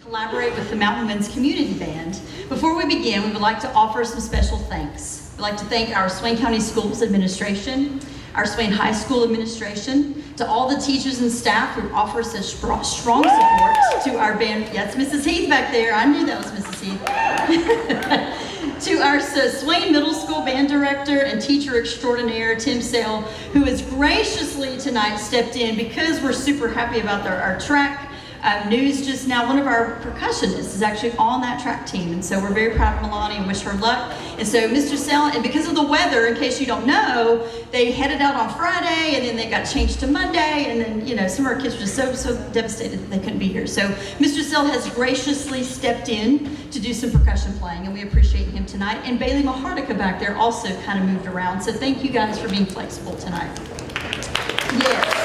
collaborate with the Mountain Winds Community Band. Before we begin, we would like to offer some special thanks. We'd like to thank our Swain County Schools Administration, our Swain High School Administration, to all the teachers and staff who offer such strong support to our band. Yes, Mrs. Heath back there. I knew that was Mrs. Heath. To our Swain Middle School Band Director and Teacher Extraordinaire, Tim Sale, who has graciously tonight stepped in because we're super happy about our track news just now. One of our percussionists is actually on that track team, and so we're very proud of Milani and wish her luck. And so Mr. Sell, and because of the weather, in case you don't know, they headed out on Friday, and then they got changed to Monday, and then, you know, some of our kids were just so devastated that they couldn't be here. So Mr. Sell has graciously stepped in to do some percussion playing, and we appreciate him tonight. And Bailey Maharnica back there also kind of moved around, so thank you guys for being flexible tonight. Yes.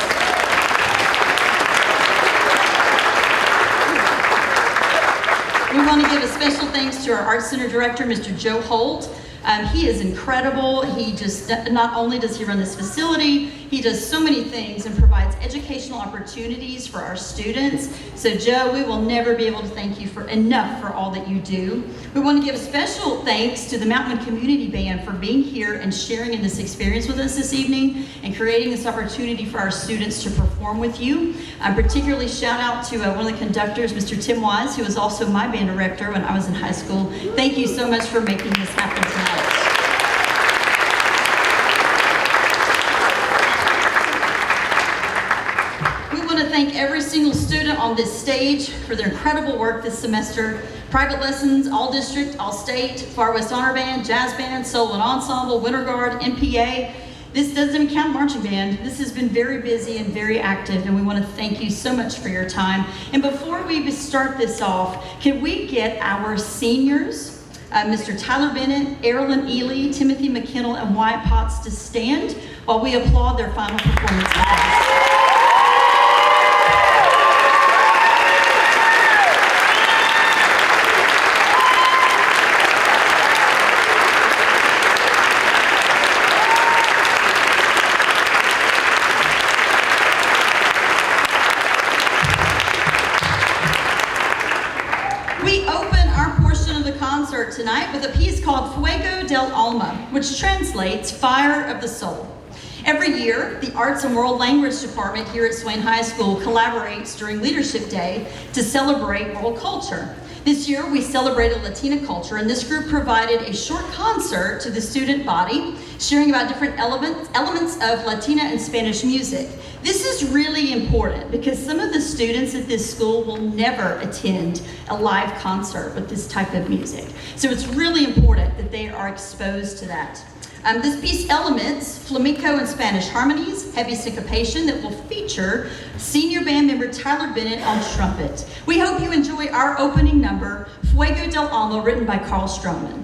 We want to give a special thanks to our Arts Center Director, Mr. Joe Holt. He is incredible. He just, not only does he run this facility, he does so many things and provides educational opportunities for our students. So Joe, we will never be able to thank you enough for all that you do. We want to give special thanks to the Mountain Community Band for being here and sharing in this experience with us this evening and creating this opportunity for our students to perform with you. Particularly shout out to one of the conductors, Mr. Tim Wise, who was also my band director when I was in high school. Thank you so much for making this happen tonight. Thank every single student on this stage for their incredible work this semester. Private lessons, all district, all state, Far West Honor Band, Jazz Band, Solo and Ensemble, Winter Guard, MPA. This doesn't even count marching band. This has been very busy and very active, and we want to thank you so much for your time. And before we start this off, can we get our seniors, Mr. Tyler Bennett, Erilyn Ely, Timothy McKinnell, and Wyatt Potts to stand while we applaud their final performance with us. Tonight with a piece called Fuego del Alma, which translates Fire of the Soul. Every year, the Arts and World Language Department here at Swain High School collaborates during Leadership Day to celebrate world culture. This year, we celebrated Latina culture, and this group provided a short concert to the student body, sharing about different elements of Latina and Spanish music. This is really important because some of the students at this school will never attend a live concert with this type of music. So it's really important that they are exposed to that. This piece elements flamenco and Spanish harmonies, heavy syncopation that will feature senior band member Tyler Bennett on trumpet. We hope you enjoy our opening number, Fuego del Alma, written by Carl Stroman.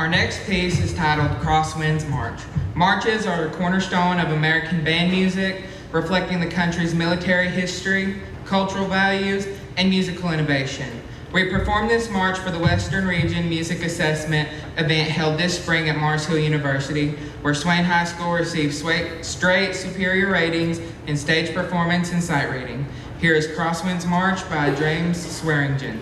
Our next piece is titled Crosswinds March. Marches are a cornerstone of American band music, reflecting the country's military history, cultural values, and musical innovation. We performed this march for the Western Region Music Assessment event held this spring at Mars Hill University, where Swain High School received straight superior ratings in stage performance and sight reading. Here is Crosswinds March by James Swearingen.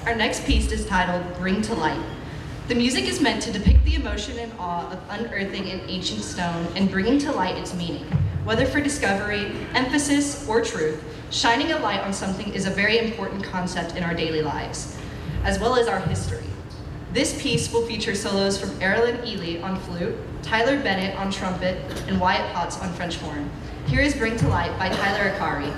Our next piece is titled Bring to Light. The music is meant to depict the emotion and awe of unearthing an ancient stone and bringing to light its meaning. Whether for discovery, emphasis, or truth, shining a light on something is a very important concept in our daily lives, as well as our history. This piece will feature solos from Erilyn Ely on flute, Tyler Bennett on trumpet, and Wyatt Potts on French horn. Here is Bring to Light by Tyler Akari.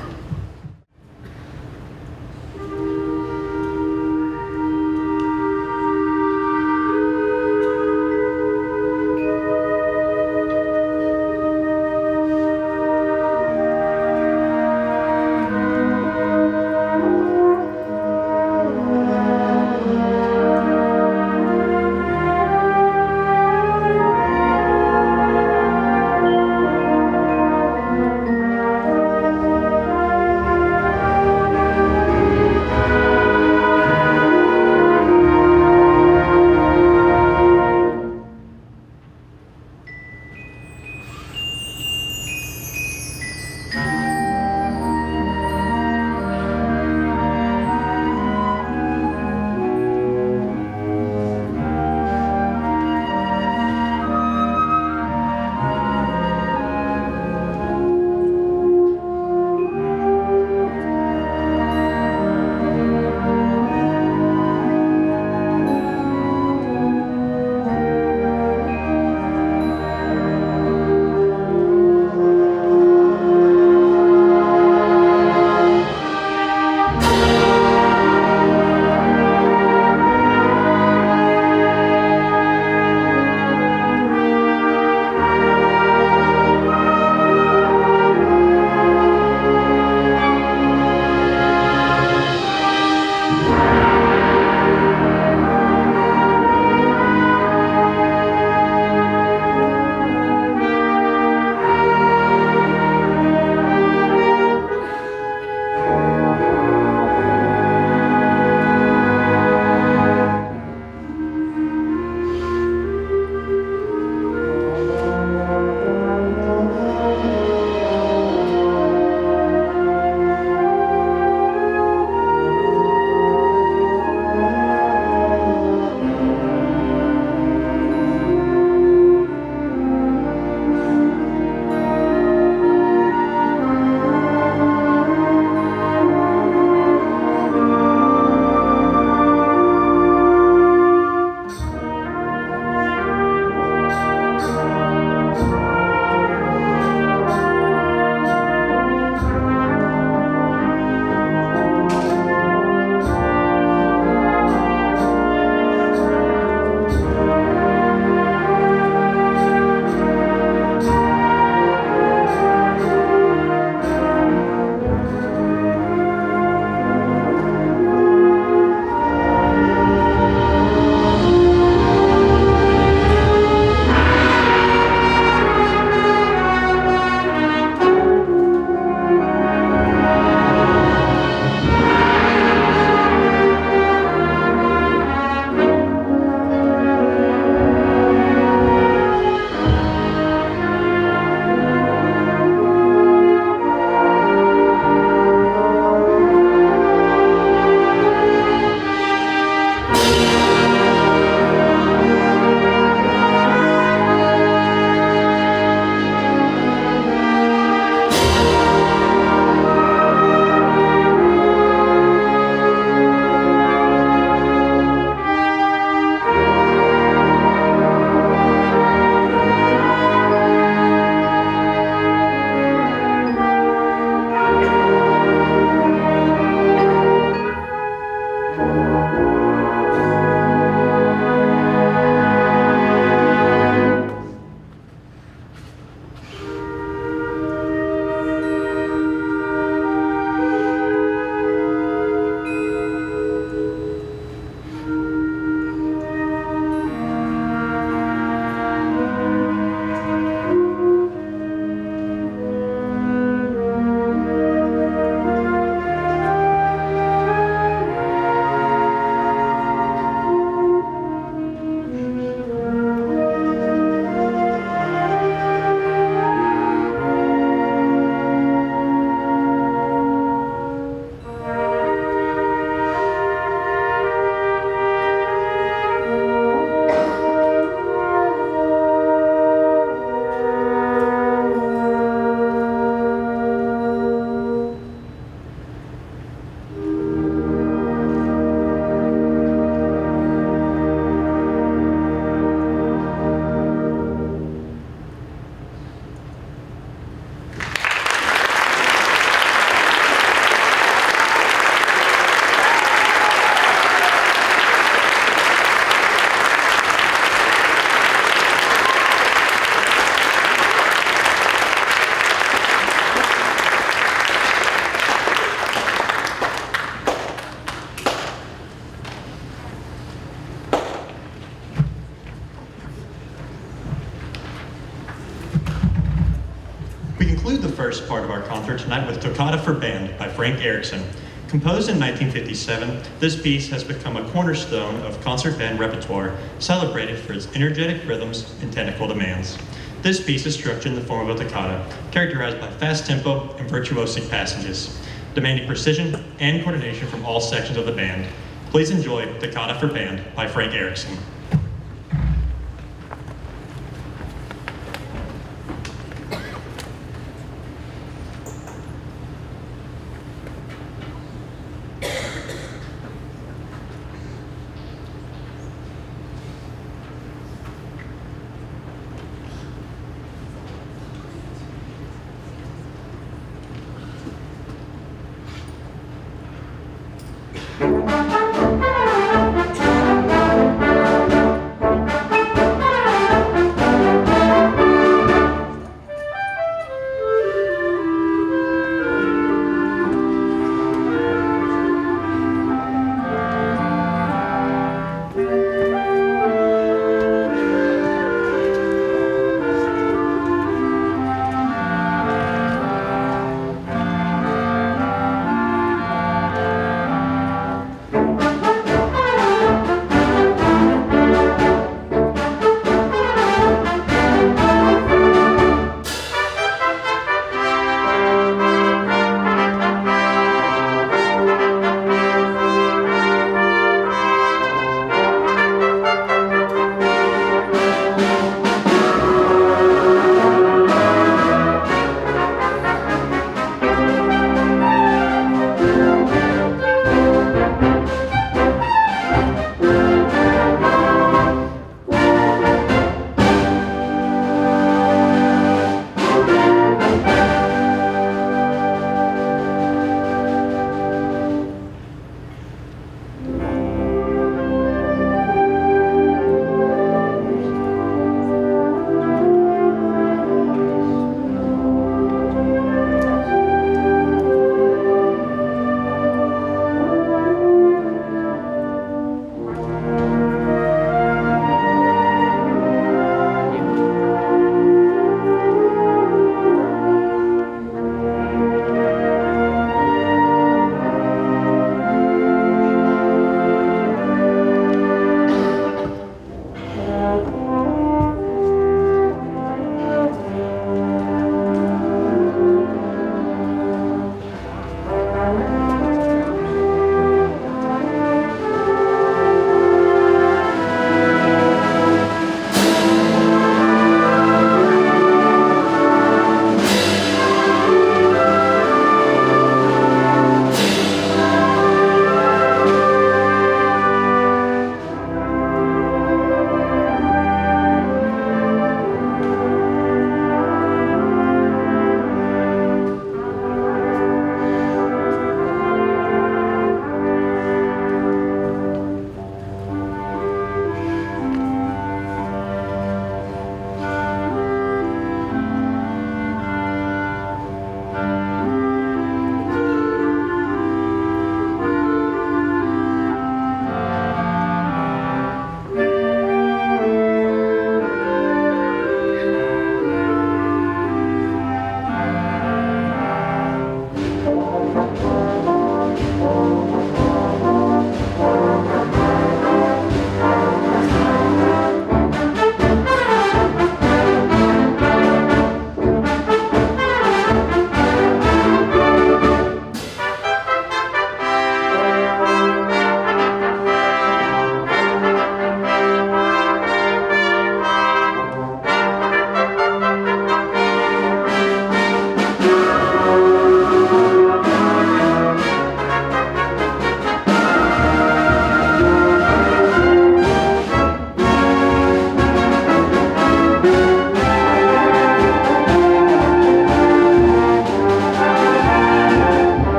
conclude the first part of our concert tonight with Toccata for Band by Frank Erickson. Composed in 1957, this piece has become a cornerstone of concert band repertoire, celebrated for its energetic rhythms and technical demands. This piece is structured in the form of a toccata, characterized by fast tempo and virtuosic passages, demanding precision and coordination from all sections of the band. Please enjoy Toccata for Band by Frank Erickson.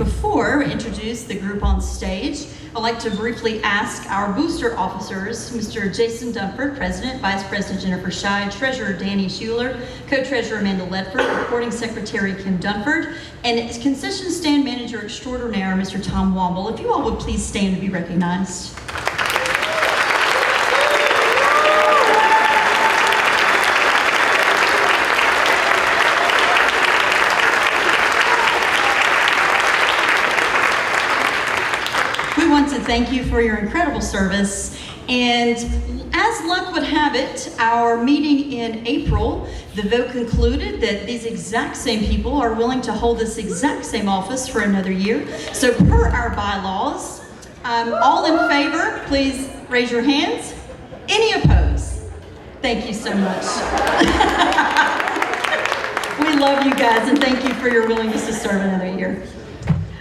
Before we introduce the group on stage, I'd like to briefly ask our booster officers, Mr. Jason Dunford, President, Vice President Jennifer Scheid, Treasurer Danny Schuler, Co-Treasurer Amanda Ledford, Recording Secretary Kim Dunford, and Concession Stand Manager Extraordinaire Mr. Tom Womble. If you all would please stand to be recognized. We want to thank you for your incredible service. And as luck would have it, our meeting in April, the vote concluded that these exact same people are willing to hold this exact same office for another year. So per our bylaws, all in favor, please raise your hands. Any opposed? Thank you so much. We love you guys and thank you for your willingness to serve another year.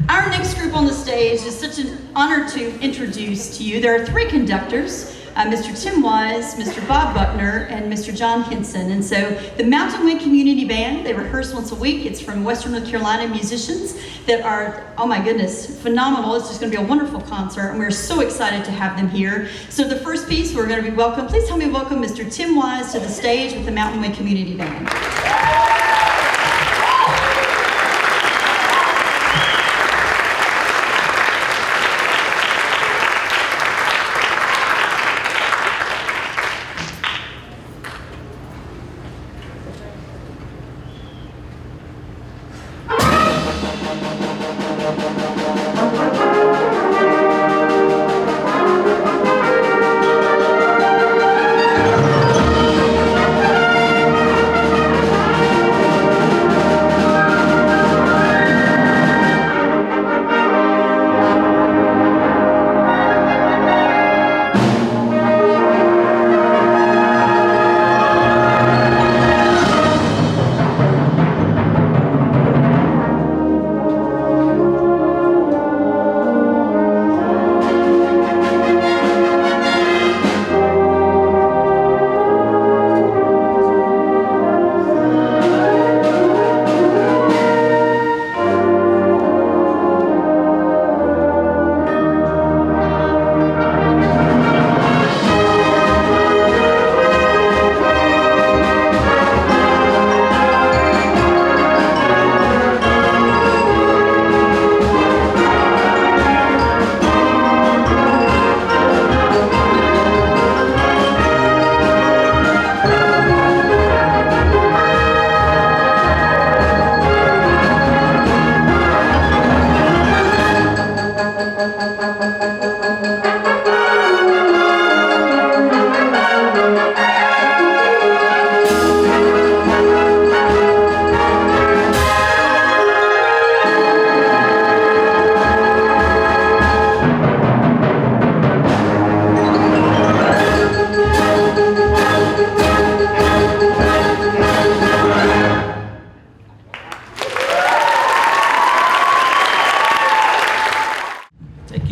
Our next group on the stage is such an honor to introduce to you. There are three conductors, Mr. Tim Wise, Mr. Bob Buckner, and Mr. John Henson. And so the Mountain Wind Community Band, they rehearse once a week. It's from Western North Carolina musicians that are, oh my goodness, phenomenal. It's just gonna be a wonderful concert and we're so excited to have them here. So the first piece, we're gonna be welcome. Please help me welcome Mr. Tim Wise to the stage with the Mountain Wind Community Band.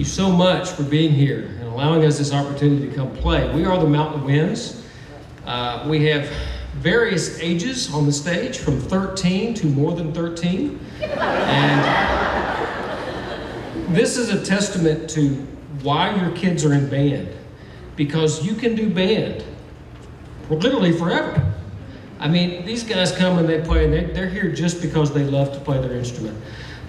So much for being here and allowing us this opportunity to come play. We are the Mountain Winds. We have various ages on the stage, from 13 to more than 13. And this is a testament to why your kids are in band, because you can do band literally forever. I mean, these guys come and they play, and they're here just because they love to play their instrument.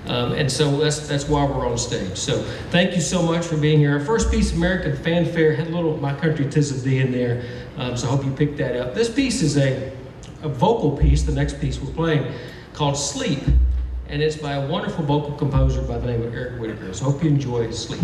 And so that's why we're on stage. So thank you so much for being here. Our first piece, American Fanfare, had a little My Country 'Tis of Thee in there, so I hope you picked that up. This piece is a vocal piece, the next piece we're playing, called Sleep, and it's by a wonderful vocal composer by the name of Eric Whitaker. So I hope you enjoy Sleep.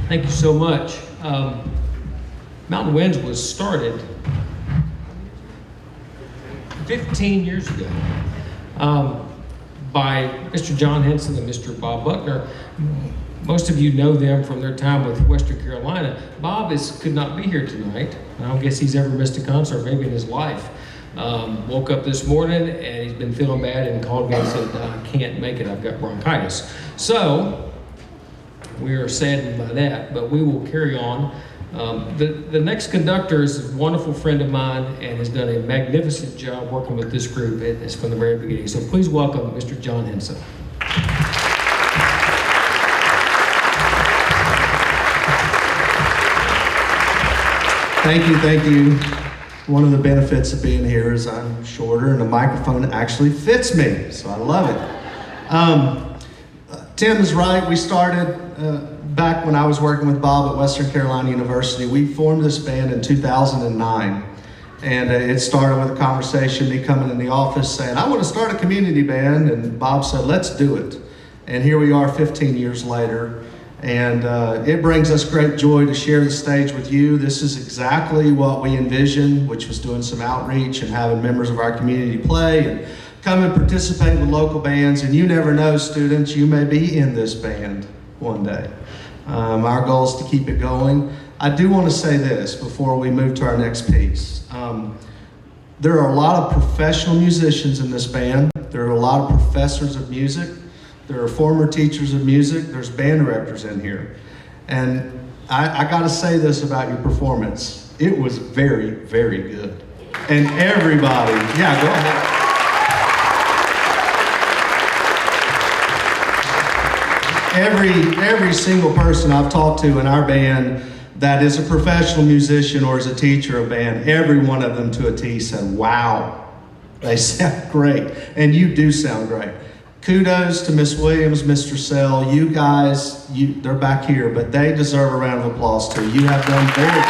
Thank you so much. Mountain Winds was started 15 years ago by Mr. John Henson and Mr. Bob Buckner. Most of you know them from their time with Western Carolina. Bob could not be here tonight. I don't guess he's ever missed a concert maybe in his life. Woke up this morning and he's been feeling bad and called me and said, I can't make it, I've got bronchitis. So we are saddened by that, but we will carry on. The next conductor is a wonderful friend of mine and has done a magnificent job working with this group from the very beginning. So please welcome Mr. John Henson. Thank you. One of the benefits of being here is I'm shorter and the microphone actually fits me, so I love it. Tim is right. We started back when I was working with Bob at Western Carolina University. We formed this band in 2009, and it started with a conversation, me coming in the office saying, I want to start a community band, and Bob said, let's do it. And here we are 15 years later. And it brings us great joy to share the stage with you. This is exactly what we envisioned, which was doing some outreach and having members of our community play and come and participate with local bands. And you never know, students, you may be in this band one day. Our goal is to keep it going. I do want to say this before we move to our next piece. There are a lot of professional musicians in this band. There are a lot of professors of music. There are former teachers of music. There's band directors in here. And I got to say this about your performance. It was very, very good. And everybody, yeah, go ahead. Every single person I've talked to in our band that is a professional musician or is a teacher of band, every one of them to a T said, wow, they sound great. And you do sound great. Kudos to Miss Williams, Mr. Sell. You guys, they're back here, but they deserve a round of applause too. You have done very good.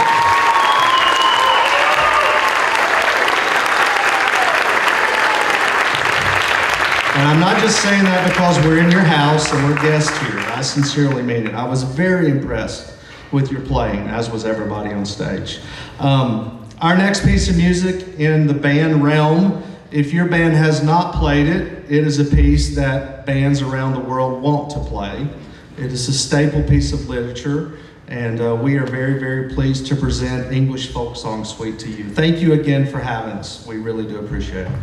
And I'm not just saying that because we're in your house and we're guests here. I sincerely mean it. I was very impressed with your playing, as was everybody on stage. Our next piece of music in the band realm, if your band has not played it, it is a piece that bands around the world want to play. It is a staple piece of literature, and we are very, very pleased to present English Folk Song Suite to you. Thank you again for having us. We really do appreciate it.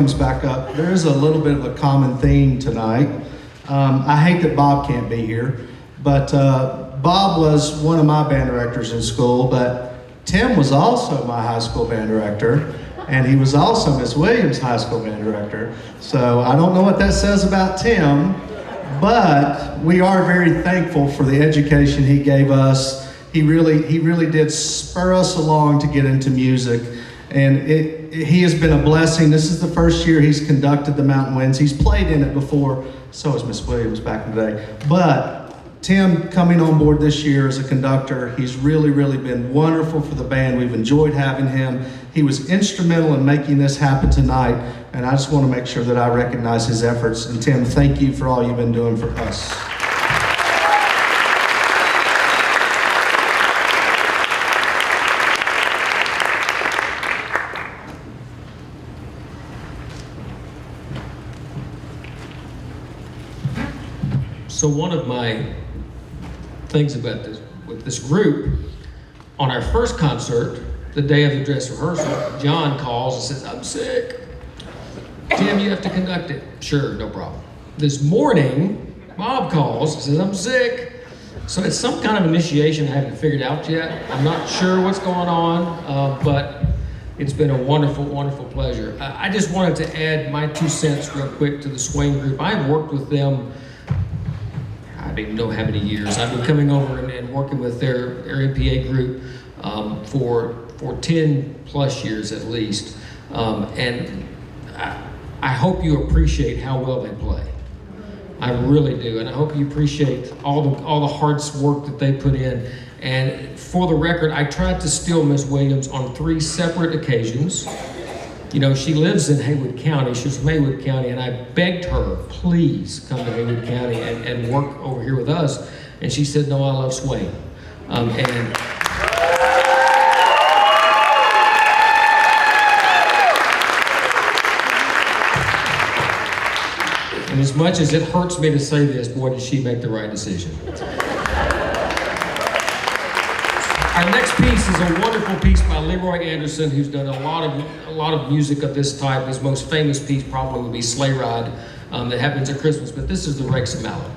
Williams back up, there is a little bit of a common theme tonight. I hate that Bob can't be here, but Bob was one of my band directors in school, but Tim was also my high school band director, and he was also Miss Williams' high school band director. So I don't know what that says about Tim, but we are very thankful for the education he gave us. He really did spur us along to get into music, and he has been a blessing. This is the first year he's conducted the Mountain Winds. He's played in it before, so has Miss Williams back in the day. But Tim coming on board this year as a conductor, he's really been wonderful for the band. We've enjoyed having him. He was instrumental in making this happen tonight, and I just want to make sure that I recognize his efforts. And Tim, thank you for all you've been doing for us. So one of my things about this, with this group, on our first concert, the day of the dress rehearsal, John calls and says, "I'm sick. Tim, you have to conduct it." Sure, no problem. This morning, Bob calls and says, "I'm sick." So it's some kind of initiation I haven't figured out yet. I'm not sure what's going on, but it's been a wonderful, wonderful pleasure. I just wanted to add my 2 cents real quick to the Swain group. I've worked with them, I don't even know how many years. I've been coming over and working with their MPA group for 10 plus years at least. And I hope you appreciate how well they play. I really do, and I hope you appreciate all the hard work that they put in. And for the record, I tried to steal Miss Williams on 3 separate occasions. You know, she lives in Haywood County. She's from Haywood County, and I begged her, please come to Haywood County and work over here with us. And she said, no, I love Swain. And as much as it hurts me to say this, boy, did she make the right decision. Our next piece is a wonderful piece by Leroy Anderson, who's done a lot of music of this type. His most famous piece probably would be Sleigh Ride, that happens at Christmas, but this is the Wrexham Mallet.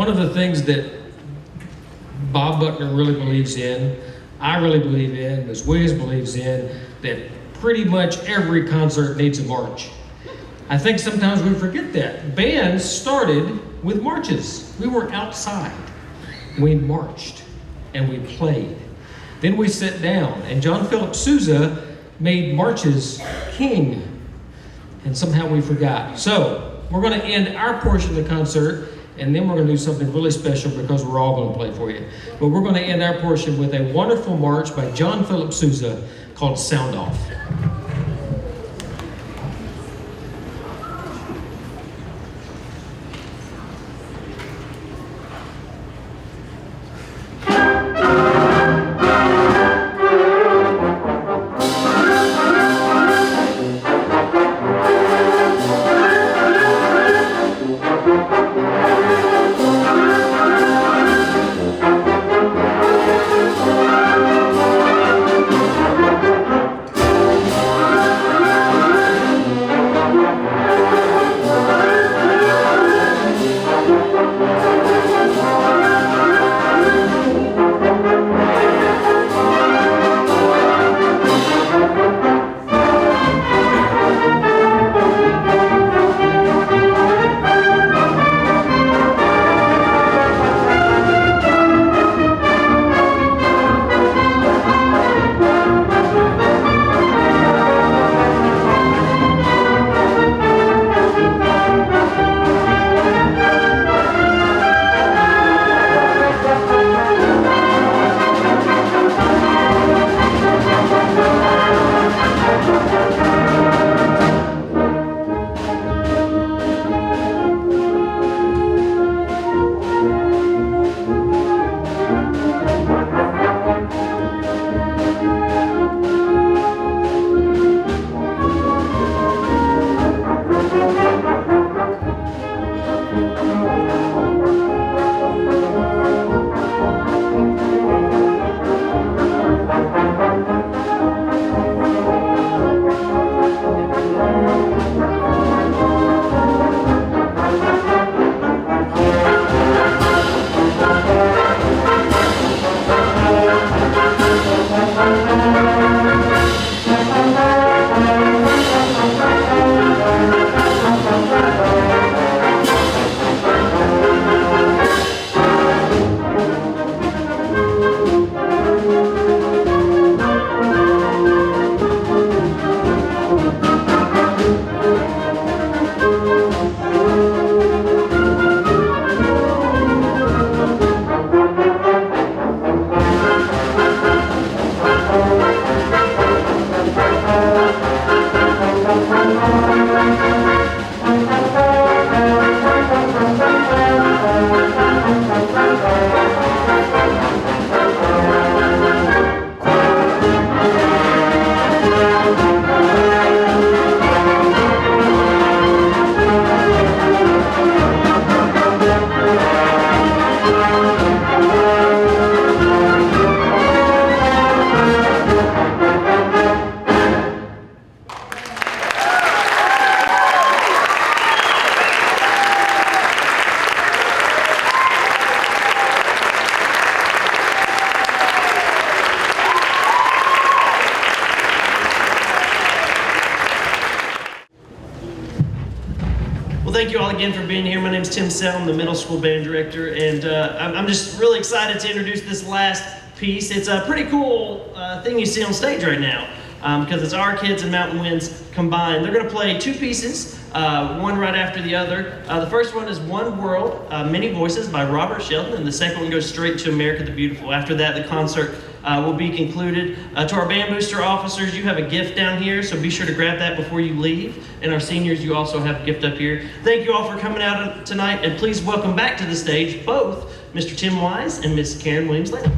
one of the things that Bob Buckner really believes in, I really believe in, Ms. Williams believes in, that pretty much every concert needs a march. I think sometimes we forget that. Bands started with marches. We were outside. We marched and we played. Then we sat down, and John Philip Sousa made marches king. And somehow we forgot. So we're going to end our portion of the concert, and then we're going to do something really special because we're all going to play for you. But we're going to end our portion with a wonderful march by John Philip Sousa called Sound Off. Well, thank you all again for being here. My name is Tim Sell. I'm the middle school band director, and I'm just really excited to introduce this last piece. It's a pretty cool thing you see on stage right now, because it's our kids and Mountain Winds combined. They're going to play two pieces, one right after the other. The first one is One World, Many Voices by Robert Sheldon, and the second one goes straight to America the Beautiful. After that, the concert will be concluded. To our band booster officers, you have a gift down here, so be sure to grab that before you leave. And our seniors, you also have a gift up here. Thank you all for coming out tonight, and please welcome back to the stage both Mr. Tim Wise and Miss Karen Williams-Lamb.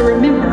remember